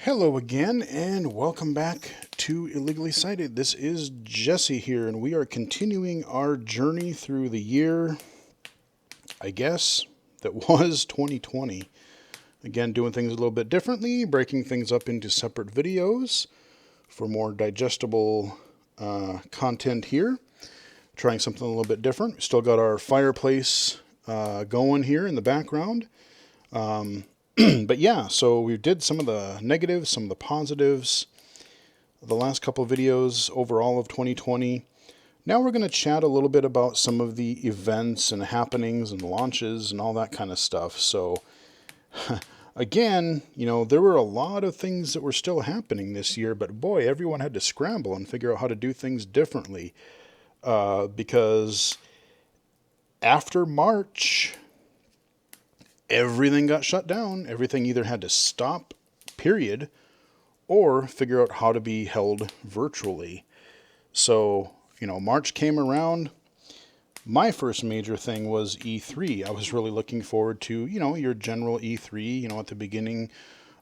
Hello again, and welcome back to Illegally Cited. This is Jesse here, and we are continuing our journey through the year, I guess, that was 2020. Again, doing things a little bit differently, breaking things up into separate videos for more digestible content here. Trying something a little bit different. Still got our fireplace going here in the background. But yeah, so we did some of the negatives, some of the positives, the last couple of videos overall of 2020. Now we're going to chat a little bit about some of the events and happenings and launches and all that kind of stuff. So again, there were a lot of things that were still happening this year, but boy, everyone had to scramble and figure out how to do things differently. Because after March, everything got shut down. Everything either had to stop, period, or figure out how to be held virtually. So, March came around. My first major thing was E3. I was really looking forward to, your general E3. At the beginning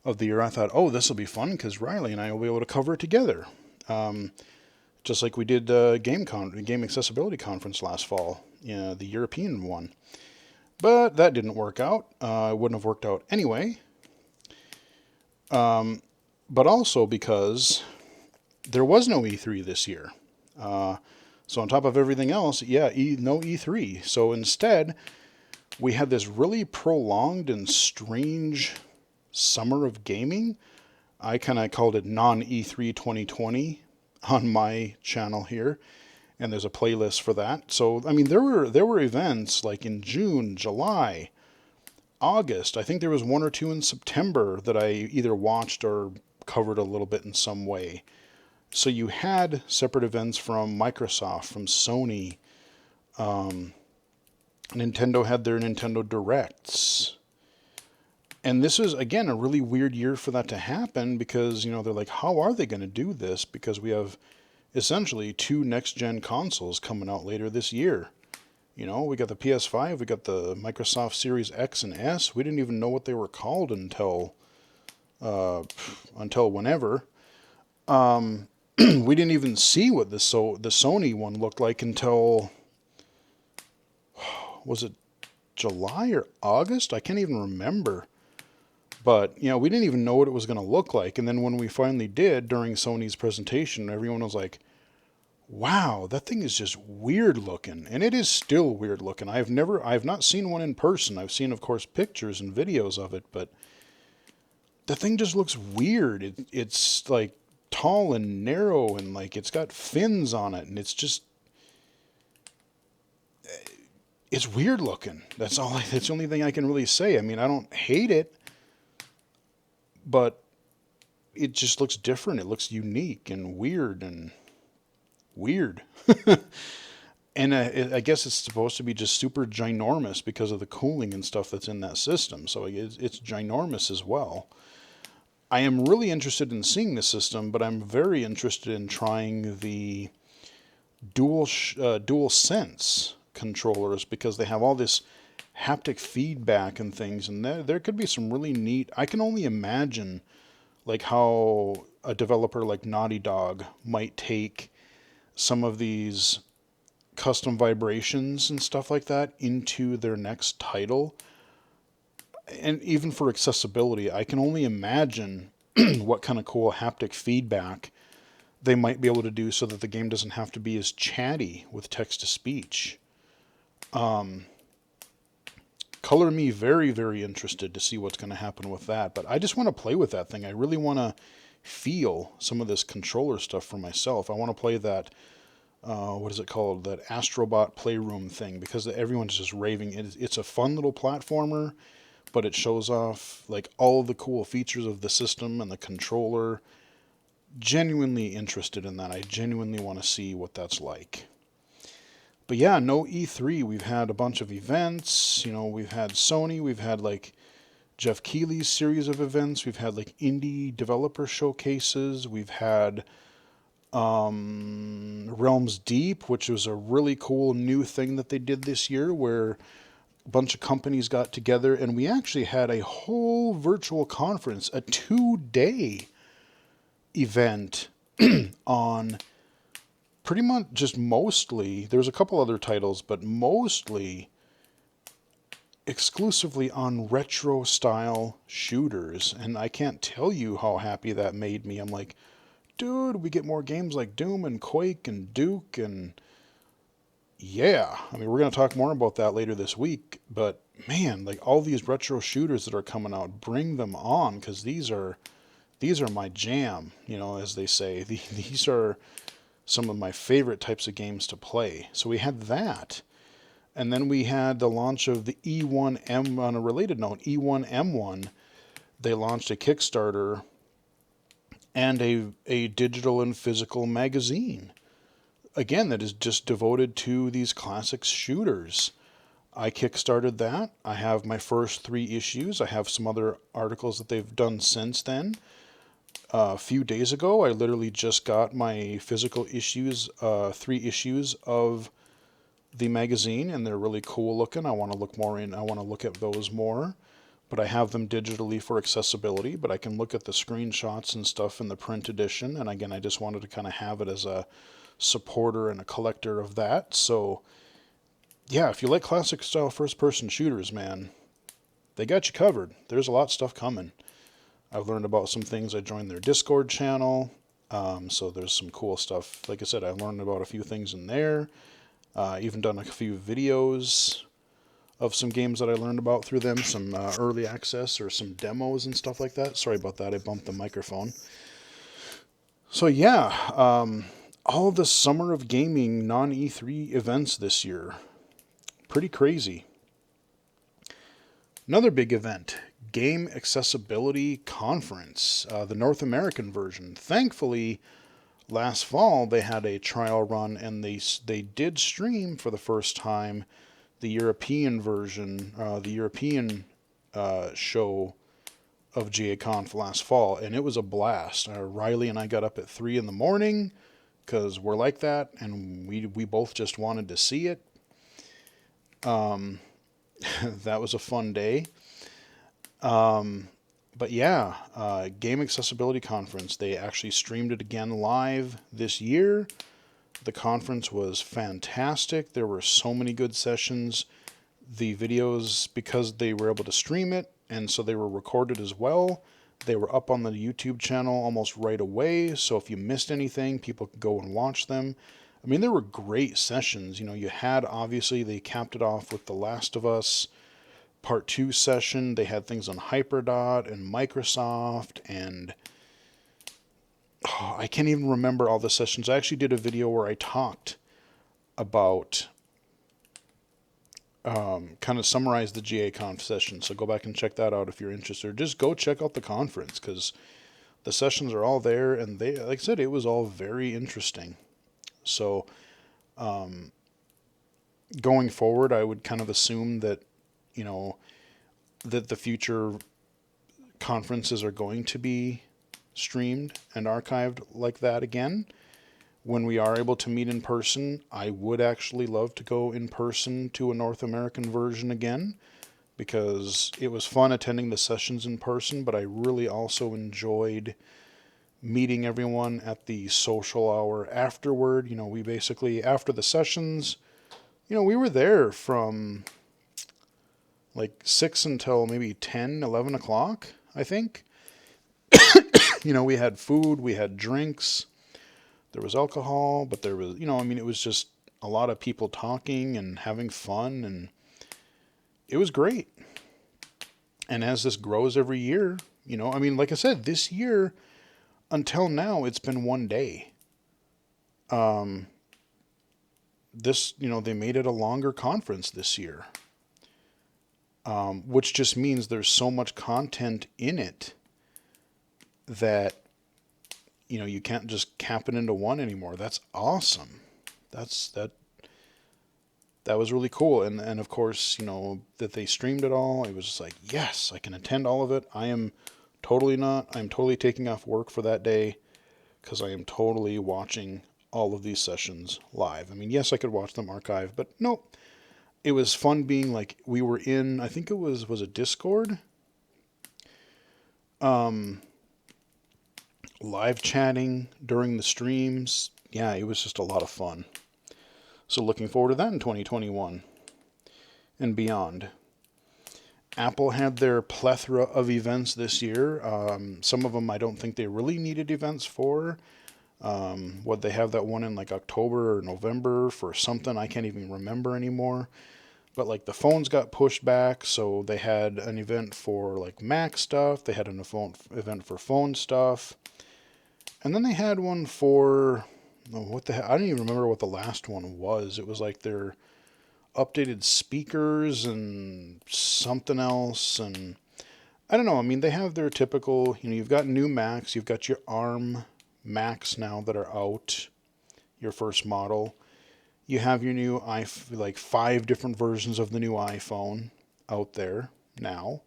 of the year, I thought, oh, this will be fun because Riley and I will be able to cover it together. Just like we did Game Accessibility Conference last fall, the European one. But that didn't work out. It wouldn't have worked out anyway. But also because there was no E3 this year. So on top of everything else, no E3. So instead, we had this really prolonged and strange summer of gaming. I kind of called it non-E3 2020 on my channel here. And there's a playlist for that. So, there were events like in June, July, August. I think there was one or two in September that I either watched or covered a little bit in some way. So you had separate events from Microsoft, from Sony. Nintendo had their Nintendo Directs. And this was, again, a really weird year for that to happen because, they're like, how are they going to do this? Because we have essentially two next-gen consoles coming out later this year. We got the PS5, we got the Microsoft Series X and S. We didn't even know what they were called until whenever. We didn't even see what the Sony one looked like until, was it July or August? I can't even remember. But, we didn't even know what it was going to look like. And then when we finally did during Sony's presentation, everyone was like, wow, that thing is just weird looking. And it is still weird looking. I've not seen one in person. I've seen, of course, pictures and videos of it, but the thing just looks weird. It's like tall and narrow and like it's got fins on it. And it's weird looking. That's the only thing I can really say. I don't hate it. But it just looks different. It looks unique and weird. And I guess it's supposed to be just super ginormous because of the cooling and stuff that's in that system. So it's ginormous as well. I am really interested in seeing the system, but I'm very interested in trying the dual sense controllers because they have all this haptic feedback and things, and there could be some really neat. I can only imagine like how a developer like Naughty Dog might take some of these custom vibrations and stuff like that into their next title. And even for accessibility, I can only imagine what kind of cool haptic feedback they might be able to do so that the game doesn't have to be as chatty with text-to-speech. Color me very, very interested to see what's going to happen with that. But I just want to play with that thing. I really want to feel some of this controller stuff for myself. I want to play that, what is it called? That Astrobot Playroom thing because everyone's just raving. It's a fun little platformer, but it shows off like all the cool features of the system and the controller. Genuinely interested in that. I genuinely want to see what that's like. But yeah, no E3. We've had a bunch of events. We've had Sony. We've had like Jeff Keighley's series of events. We've had like indie developer showcases. We've had Realms Deep, which was a really cool new thing that they did this year where a bunch of companies got together and we actually had a whole virtual conference, a 2-day event on pretty much just mostly, there's a couple other titles, but mostly exclusively on retro style shooters. And I can't tell you how happy that made me. I'm like, dude, we get more games like Doom and Quake and Duke and yeah. I mean, we're going to talk more about that later this week, but man, like all these retro shooters that are coming out, bring them on because these are my jam, as they say. These are some of my favorite types of games to play. So we had that. And then we had the launch of the E1M, on a related note, E1M1. They launched a Kickstarter and a digital and physical magazine. Again, that is just devoted to these classic shooters. I kickstarted that. I have my first 3 issues. I have some other articles that they've done since then. A few days ago, I literally just got my physical issues, 3 issues of the magazine, and they're really cool looking. I want to look more in. I want to look at those more, but I have them digitally for accessibility. But I can look at the screenshots and stuff in the print edition. And again, I just wanted to kind of have it as a supporter and a collector of that. So yeah, if you like classic style first person shooters, man, they got you covered. There's a lot of stuff coming. I've learned about some things. I joined their Discord channel. So there's some cool stuff. Like I said, I learned about a few things in there. Even done a few videos of some games that I learned about through them, some early access or some demos and stuff like that. Sorry about that. I bumped the microphone. So yeah, all the Summer of Gaming non-E3 events this year. Pretty crazy. Another big event, Game Accessibility Conference, the North American version. Thankfully, last fall they had a trial run and they did stream for the first time the European version, the European show of GAConf last fall, and it was a blast. Riley and I got up at 3 in the morning because we're like that, and we both just wanted to see it. That was a fun day. But yeah, Game Accessibility Conference, they actually streamed it again live this year. The conference was fantastic. There were so many good sessions. The videos, because they were able to stream it, and so they were recorded as well, they were up on the YouTube channel almost right away. So if you missed anything, people could go and watch them. I mean, there were great sessions. You had, obviously, they capped it off with The Last of Us Part 2 session. They had things on Hyperdot and Microsoft, and I can't even remember all the sessions. I actually did a video where I talked about, kind of summarized the GAConf session, so go back and check that out if you're interested. Or just go check out the conference, because the sessions are all there, and they, like I said, it was all very interesting. So, going forward, I would kind of assume that, that the future conferences are going to be streamed and archived like that again. When we are able to meet in person, I would actually love to go in person to a North American version again, because it was fun attending the sessions in person, but I really also enjoyed meeting everyone at the social hour afterward. We basically, after the sessions, we were there from like 6 until maybe 10, 11 o'clock, I think. We had food, we had drinks, there was alcohol, but there was, it was just a lot of people talking and having fun, and it was great. And as this grows every year, like I said, this year, until now, it's been one day. They made it a longer conference this year, which just means there's so much content in it that, you can't just cap it into one anymore. That's awesome. That was really cool. And of course, that they streamed it all. It was just like, yes, I can attend all of it. I'm totally taking off work for that day, because I am totally watching all of these sessions live. I mean, yes, I could watch them archived, but nope. It was fun being like, we were in, I think it was it Discord? live chatting during the streams. Yeah, it was just a lot of fun. So looking forward to that in 2021 and beyond. Apple had their plethora of events this year. Some of them I don't think they really needed events for. What they have that one in like October or November for something I can't even remember anymore. But like the phones got pushed back, so they had an event for like Mac stuff. They had an event for phone stuff, and then they had one for what the hell? I don't even remember what the last one was. It was like their updated speakers and something else, and I don't know. I mean, they have their typical. You've got new Macs. You've got your ARM Macs now that are out. Your first model. You have your new like 5 different versions of the new iPhone out there now.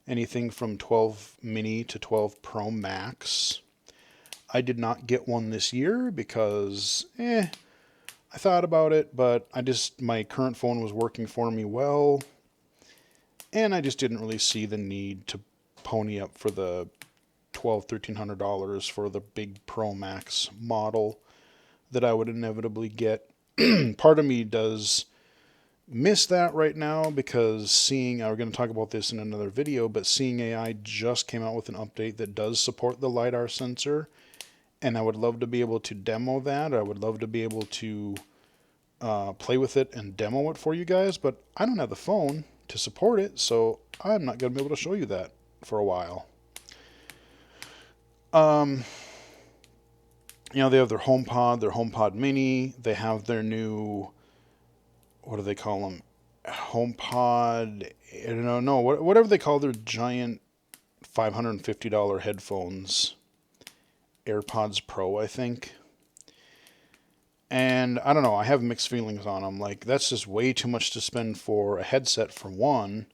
Anything from 12 mini to 12 Pro Max. I did not get one this year because I thought about it, but my current phone was working for me well, and I just didn't really see the need to pony up for the $1,200-$1,300 for the big Pro Max model that I would inevitably get. Part of me does miss that right now because we're going to talk about this in another video, but Seeing AI just came out with an update that does support the LiDAR sensor, and I would love to be able to demo that. I would love to be able to play with it and demo it for you guys, but I don't have the phone to support it, so I'm not going to be able to show you that for a while. They have their HomePod Mini. They have their new, what do they call them? HomePod, I don't know, whatever they call their giant $550 headphones. AirPods Pro, I think. And I don't know, I have mixed feelings on them. Like, that's just way too much to spend for a headset for one.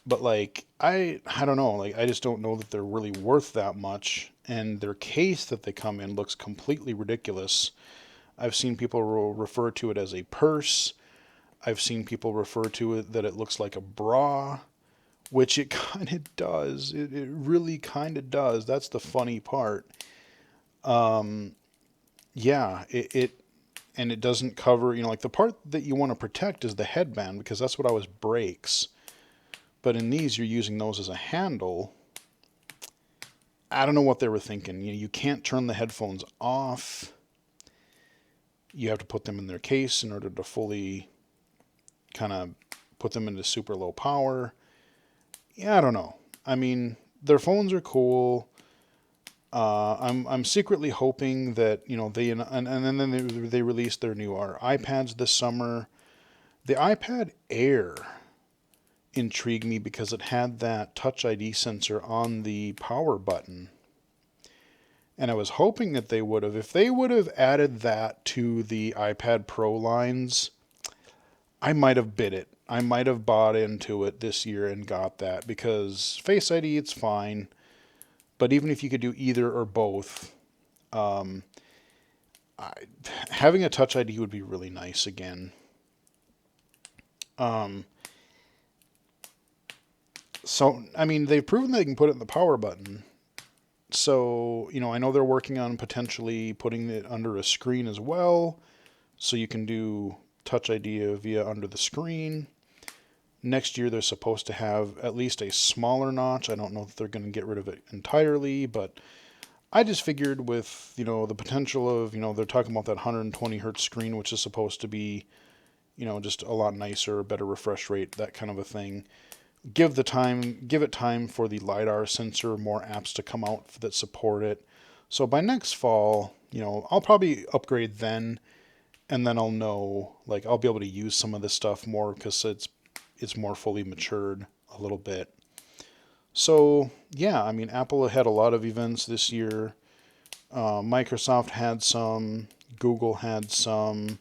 But like, I don't know, like, I just don't know that they're really worth that much. And their case that they come in looks completely ridiculous. I've seen people refer to it as a purse. I've seen people refer to it that it looks like a bra, which it kind of does. It really kind of does. That's the funny part. Yeah, and it doesn't cover, like the part that you want to protect is the headband because that's what always breaks. But in these, you're using those as a handle. I don't know what they were thinking. You can't turn the headphones off. You have to put them in their case in order to fully kind of put them into super low power. Yeah, I don't know. I mean, their phones are cool. I'm secretly hoping that they and then they released their new iPads this summer. The iPad Air intrigued me because it had that Touch ID sensor on the power button. And I was hoping that if they would have added that to the iPad Pro lines, I might have bid it. I might have bought into it this year and got that because Face ID, it's fine. But even if you could do either or both, having a Touch ID would be really nice again. So, I mean, they've proven they can put it in the power button. So, I know they're working on potentially putting it under a screen as well. So you can do Touch ID via under the screen. Next year, they're supposed to have at least a smaller notch. I don't know if they're going to get rid of it entirely, but I just figured with, the potential of, they're talking about that 120 hertz screen, which is supposed to be, just a lot nicer, better refresh rate, that kind of a thing. Give it time for the LiDAR sensor, more apps to come out that support it. So by next fall, I'll probably upgrade then, and then I'll know, like, I'll be able to use some of this stuff more because it's more fully matured a little bit. So yeah, I mean, Apple had a lot of events this year. Microsoft had some, Google had some.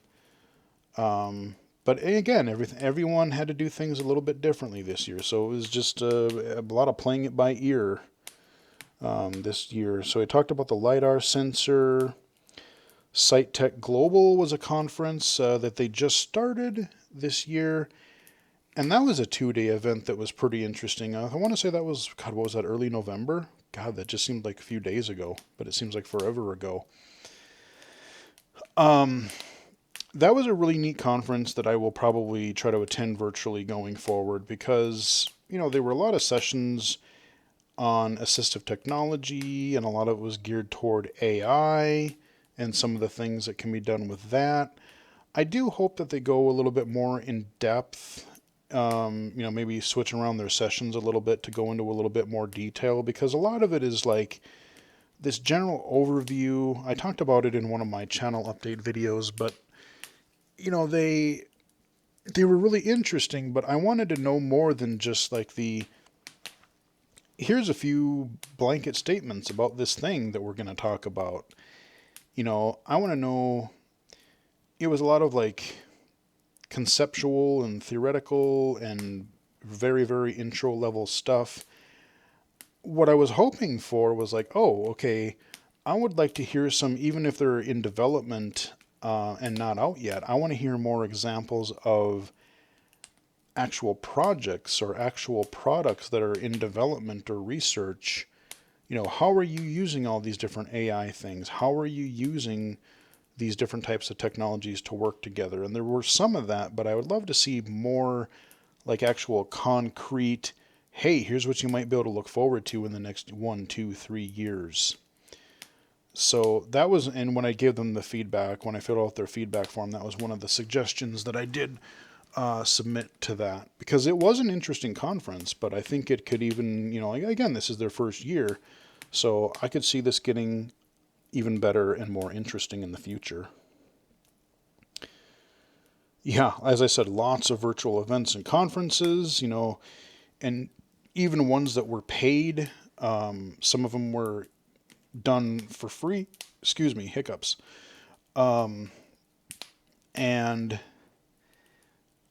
But again, everyone had to do things a little bit differently this year. So it was just a lot of playing it by ear this year. So I talked about the LiDAR sensor. SiteTech Global was a conference that they just started this year. And that was a 2-day event that was pretty interesting. I want to say that was, God, what was that, early November? God, that just seemed like a few days ago, but it seems like forever ago. That was a really neat conference that I will probably try to attend virtually going forward because, there were a lot of sessions on assistive technology, and a lot of it was geared toward AI and some of the things that can be done with that. I do hope that they go a little bit more in depth, maybe switch around their sessions a little bit to go into a little bit more detail because a lot of it is like this general overview. I talked about it in one of my channel update videos, but they were really interesting, but I wanted to know more than just like here's a few blanket statements about this thing that we're going to talk about. I want to know, it was a lot of like conceptual and theoretical and very, very intro level stuff. What I was hoping for was like, oh, okay, I would like to hear some, even if they're in development and not out yet, I want to hear more examples of actual projects or actual products that are in development or research. How are you using all these different AI things? How are you using these different types of technologies to work together? And there were some of that, but I would love to see more like actual concrete, hey, here's what you might be able to look forward to in the next 1, 2, 3 years. So that was, and when I gave them the feedback, when I filled out their feedback form, that was one of the suggestions that I did submit to that because it was an interesting conference, but I think it could even, again, this is their first year, so I could see this getting even better and more interesting in the future. Yeah, as I said, lots of virtual events and conferences, and even ones that were paid. Some of them were done for free. Excuse me, hiccups. And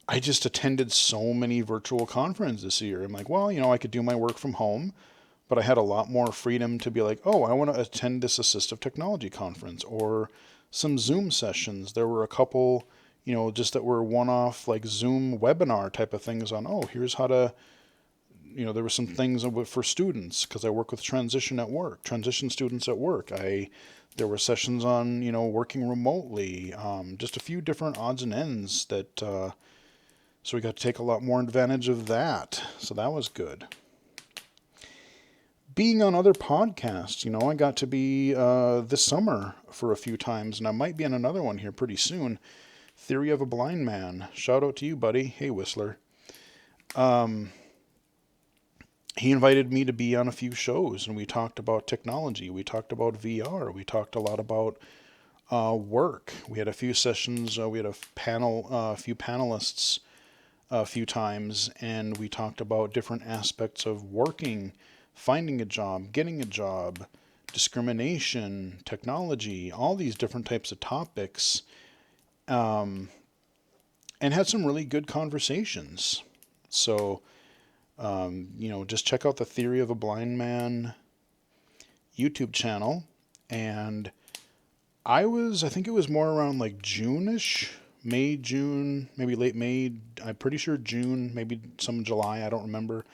I just attended so many virtual conferences this year. I'm like, well, I could do my work from home, but I had a lot more freedom to be like, oh, I want to attend this assistive technology conference or some Zoom sessions. There were a couple, just that were one-off like Zoom webinar type of things on, oh, here's how to, there were some things for students because I work with transition students at work. There were sessions on, working remotely, just a few different odds and ends that, so we got to take a lot more advantage of that. So that was good. Being on other podcasts, I got to be this summer for a few times, and I might be on another one here pretty soon. Theory of a Blind Man. Shout out to you, buddy. Hey, Whistler. He invited me to be on a few shows, and we talked about technology. We talked about VR. We talked a lot about work. We had a few sessions. We had a few panelists a few times, and we talked about different aspects of working, finding a job, getting a job, discrimination, technology, all these different types of topics, and had some really good conversations. So, just check out the Theory of a Blind Man YouTube channel. And I think it was more around like June-ish, May, June, maybe late May. I'm pretty sure June, maybe some July. I don't remember.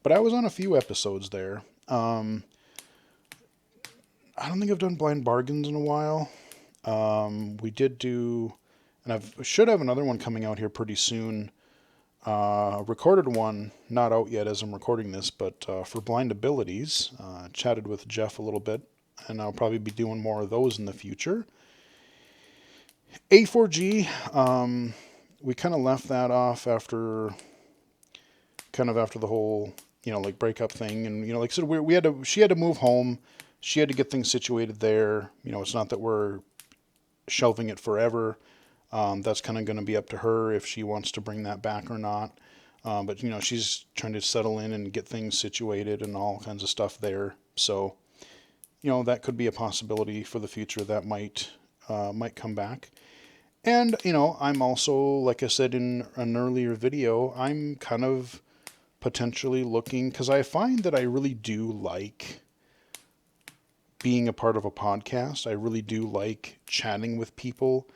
But I was on a few episodes there. I don't think I've done Blind Bargains in a while. We did do, and I should have another one coming out here pretty soon. Recorded one, not out yet as I'm recording this, but for Blind Abilities. Chatted with Jeff a little bit, and I'll probably be doing more of those in the future. A4G, we kind of left that off after the whole, like breakup thing. And, like I said, she had to move home. She had to get things situated there. It's not that we're shelving it forever. That's kind of going to be up to her if she wants to bring that back or not. But, she's trying to settle in and get things situated and all kinds of stuff there. So, that could be a possibility for the future that might come back. And, I'm also, like I said in an earlier video, I'm kind of potentially looking, because I find that I really do like being a part of a podcast. I really do like chatting with people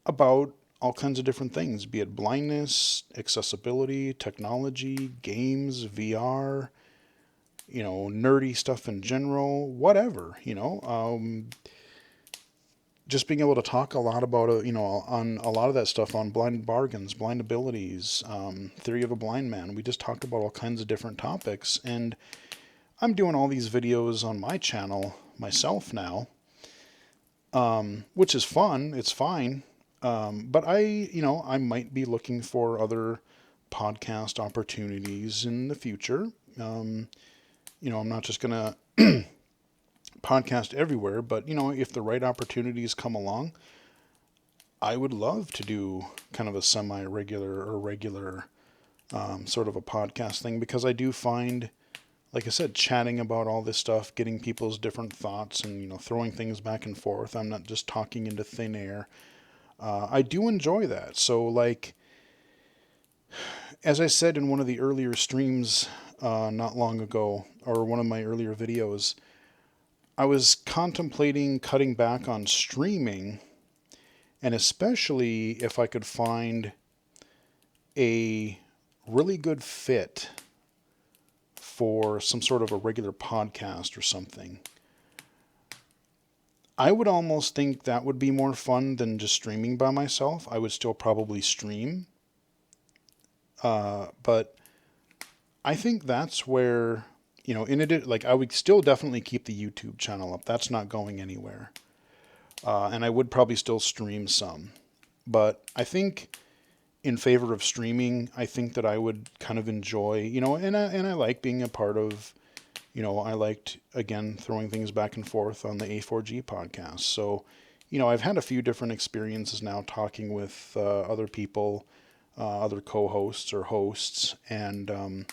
about all kinds of different things, be it blindness, accessibility, technology, games, VR, nerdy stuff in general, whatever, just being able to talk a lot about it, on a lot of that stuff on blind bargains, blind abilities, theory of a blind man. We just talked about all kinds of different topics, and I'm doing all these videos on my channel myself now, which is fun. It's fine. But I might be looking for other podcast opportunities in the future. I'm not just going to podcast everywhere, but, if the right opportunities come along, I would love to do kind of a semi-regular or regular sort of a podcast thing, because I do find, like I said, chatting about all this stuff, getting people's different thoughts and, throwing things back and forth. I'm not just talking into thin air. I do enjoy that. So, like, as I said in one of the earlier streams not long ago, or one of my earlier videos, I was contemplating cutting back on streaming, and especially if I could find a really good fit for some sort of a regular podcast or something. I would almost think that would be more fun than just streaming by myself. I would still probably stream. But I think that's where, in it, like, I would still definitely keep the YouTube channel up. That's not going anywhere. And I would probably still stream some. But I think in favor of streaming, I think that I would kind of enjoy, and I like being a part of, I liked, again, throwing things back and forth on the A4G podcast. So, I've had a few different experiences now talking with other people, other co-hosts or hosts, and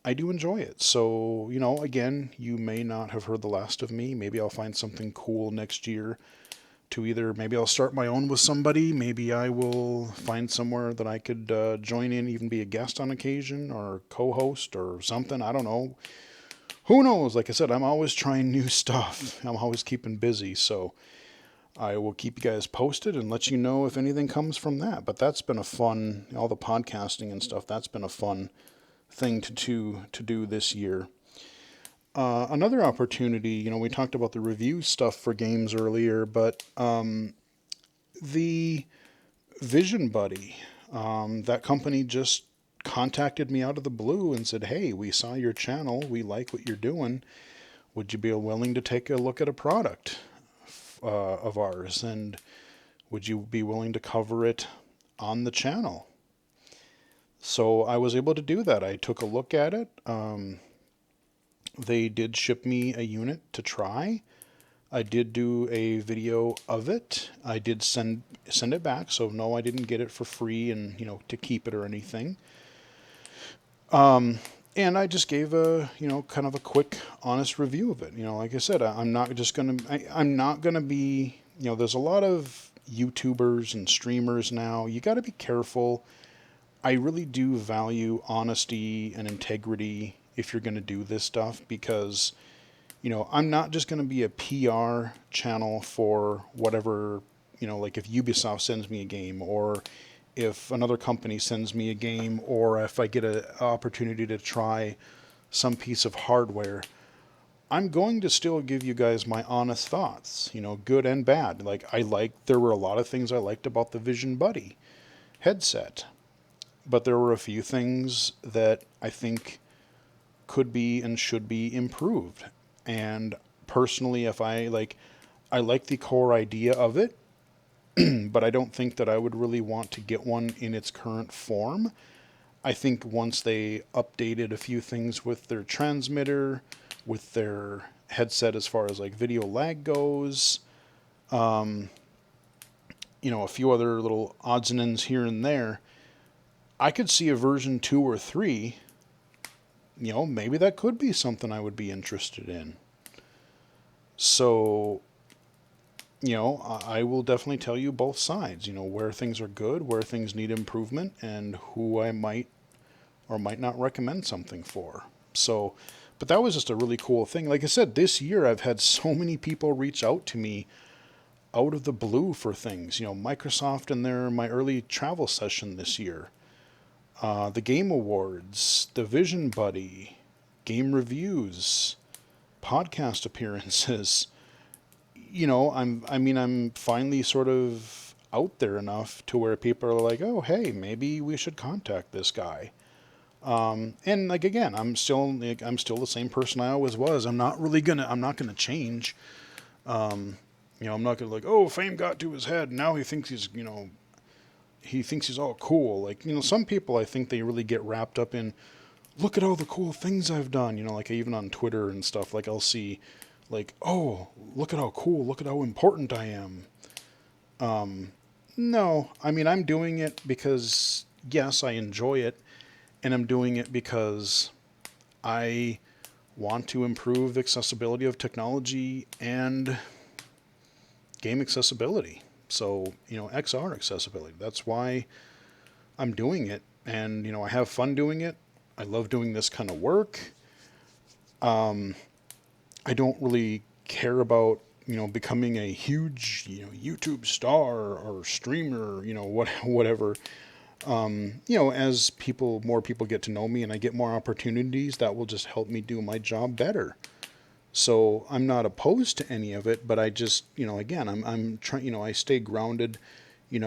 I do enjoy it. So, again, you may not have heard the last of me. Maybe I'll find something cool next year to either, maybe I'll start my own with somebody. Maybe I will find somewhere that I could join in, even be a guest on occasion or co-host or something. I don't know. Who knows? Like I said, I'm always trying new stuff. I'm always keeping busy. So I will keep you guys posted and let you know if anything comes from that. But that's been a fun, all the podcasting and stuff, that's been a fun thing to do this year. Another opportunity, we talked about the review stuff for games earlier, but the Vision Buddy, that company just contacted me out of the blue and said, "Hey, we saw your channel. We like what you're doing. Would you be willing to take a look at a product of ours? And would you be willing to cover it on the channel?" So I was able to do that. I took a look at it. They did ship me a unit to try. I did do a video of it. I did send it back, so no, I didn't get it for free and, to keep it or anything. And I just gave a, kind of a quick, honest review of it. Like I said, I'm not gonna be, there's a lot of YouTubers and streamers now. You got to be careful. I really do value honesty and integrity if you're going to do this stuff, because, I'm not just going to be a PR channel for whatever, like if Ubisoft sends me a game, or if another company sends me a game, or if I get an opportunity to try some piece of hardware. I'm going to still give you guys my honest thoughts, good and bad. Like, there were a lot of things I liked about the Vision Buddy headset, but there were a few things that I think could be and should be improved. And personally, I like the core idea of it, but I don't think that I would really want to get one in its current form. I think once they updated a few things with their transmitter, with their headset as far as like video lag goes, a few other little odds and ends here and there, I could see a version 2 or 3. Maybe that could be something I would be interested in. So, I will definitely tell you both sides, where things are good, where things need improvement, and who I might or might not recommend something for. So, but that was just a really cool thing. Like I said, this year I've had so many people reach out to me out of the blue for things. Microsoft and my early travel session this year, the Game Awards, the Vision Buddy, game reviews, podcast appearances. I'm finally sort of out there enough to where people are like, oh, hey, maybe we should contact this guy. And like again, I'm still the same person I always was. I'm not gonna change. I'm not gonna like, oh, fame got to his head. Now he thinks he's all cool. Like, some people, I think they really get wrapped up in, look at all the cool things I've done. Like even on Twitter and stuff, like I'll see like, oh, look at how cool, look at how important I am. No, I'm doing it because, yes, I enjoy it, and I'm doing it because I want to improve the accessibility of technology and game accessibility. So, XR accessibility. That's why I'm doing it. And, I have fun doing it. I love doing this kind of work. I don't really care about, becoming a huge, YouTube star or streamer, whatever. As more people get to know me and I get more opportunities, that will just help me do my job better. So I'm not opposed to any of it, but I just, again, I'm trying, I stay grounded. I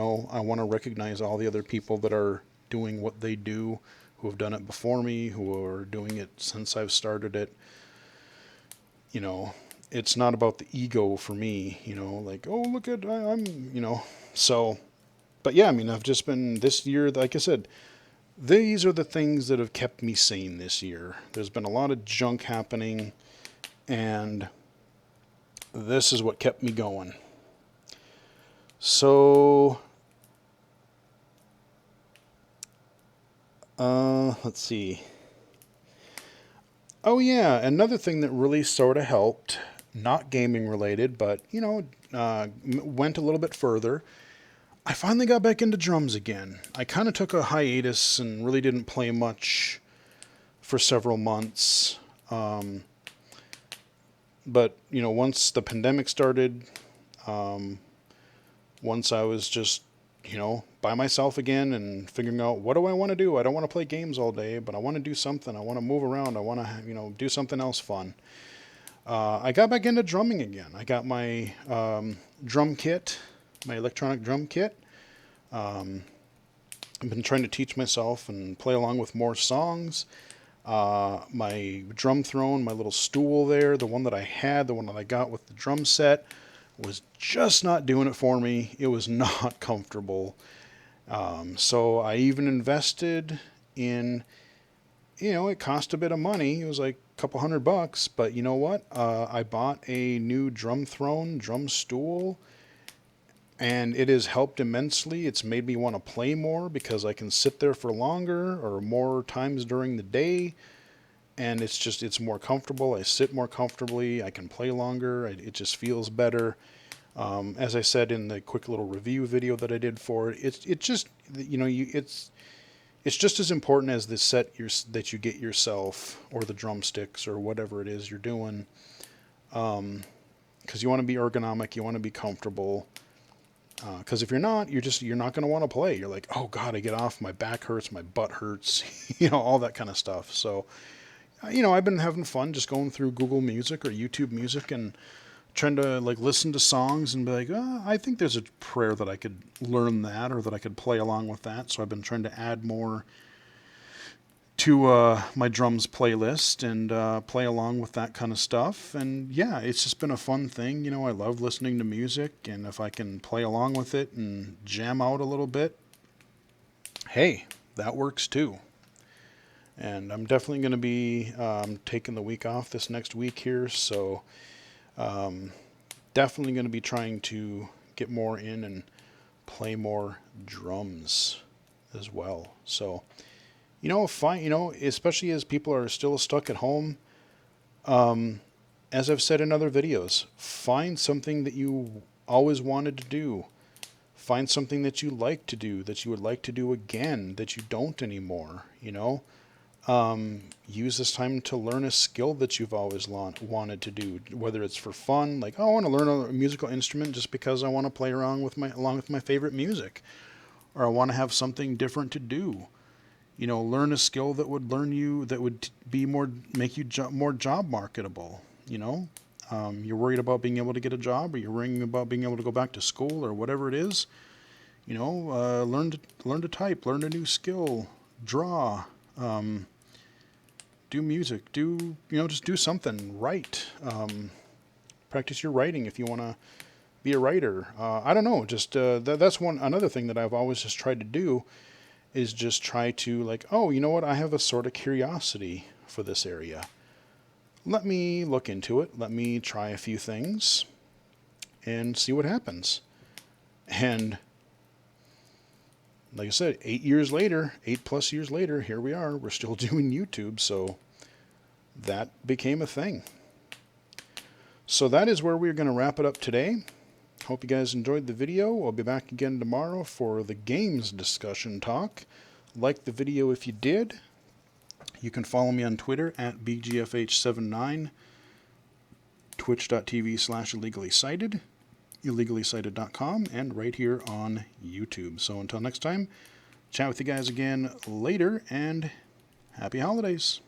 want to recognize all the other people that are doing what they do, who have done it before me, who are doing it since I've started it. It's not about the ego for me, like, oh, look at, so, but yeah, I've just been this year, like I said, these are the things that have kept me sane this year. There's been a lot of junk happening, and this is what kept me going. So, let's see. Oh yeah, another thing that really sort of helped, not gaming related, but went a little bit further. I finally got back into drums again. I kind of took a hiatus and really didn't play much for several months. But once the pandemic started, once I was just by myself again and figuring out, what do I want to do? I don't want to play games all day, but I want to do something. I want to move around. I want to do something else fun. I got back into drumming again. I got my drum kit, my electronic drum kit. I've been trying to teach myself and play along with more songs. My drum throne, my little stool there, the one that I got with the drum set, was just not doing it for me. It was not comfortable. So I even invested in, it cost a bit of money. It was like a couple $100, but you know what? I bought a new drum throne, drum stool, and it has helped immensely. It's made me want to play more because I can sit there for longer or more times during the day. And it's more comfortable. I sit more comfortably. I can play longer. It just feels better. As I said in the quick little review video that I did for it, it's just as important as the set that you get yourself, or the drumsticks, or whatever it is you're doing. Because you want to be ergonomic, you want to be comfortable. Because if you're not, you're not going to want to play. You're like, oh God, I get off, my back hurts, my butt hurts, all that kind of stuff. So, I've been having fun just going through Google Music or YouTube Music and trying to like listen to songs and be like, oh, I think there's a prayer that I could learn that, or that I could play along with that. So I've been trying to add more to my drums playlist and play along with that kind of stuff. And yeah, it's just been a fun thing. I love listening to music, and if I can play along with it and jam out a little bit, hey, that works too. And I'm definitely going to be taking the week off this next week here, so definitely going to be trying to get more in and play more drums as well. So, especially as people are still stuck at home, as I've said in other videos, find something that you always wanted to do. Find something that you like to do, that you would like to do again, that you don't anymore, Use this time to learn a skill that you've always wanted to do, whether it's for fun, like, oh, I want to learn a musical instrument just because I want to play around with along with my favorite music, or I want to have something different to do. Learn a skill that would make you more job marketable. You're worried about being able to get a job, or you're worrying about being able to go back to school, or whatever it is. Learn to type, learn a new skill, draw, do music, just do something. Write, practice your writing if you want to be a writer. I don't know, just that's another thing that I've always just tried to do, is just try to, like, oh, you know what, I have a sort of curiosity for this area. Let me look into it. Let me try a few things and see what happens. And like I said, 8+ years later, here we are. We're still doing YouTube, so that became a thing. So that is where we're going to wrap it up today. Hope you guys enjoyed the video. I'll be back again tomorrow for the games discussion talk. Like the video if you did. You can follow me on Twitter at BGFH79, twitch.tv/illegally-cited, illegally-cited.com, and right here on YouTube. So until next time, chat with you guys again later, and happy holidays.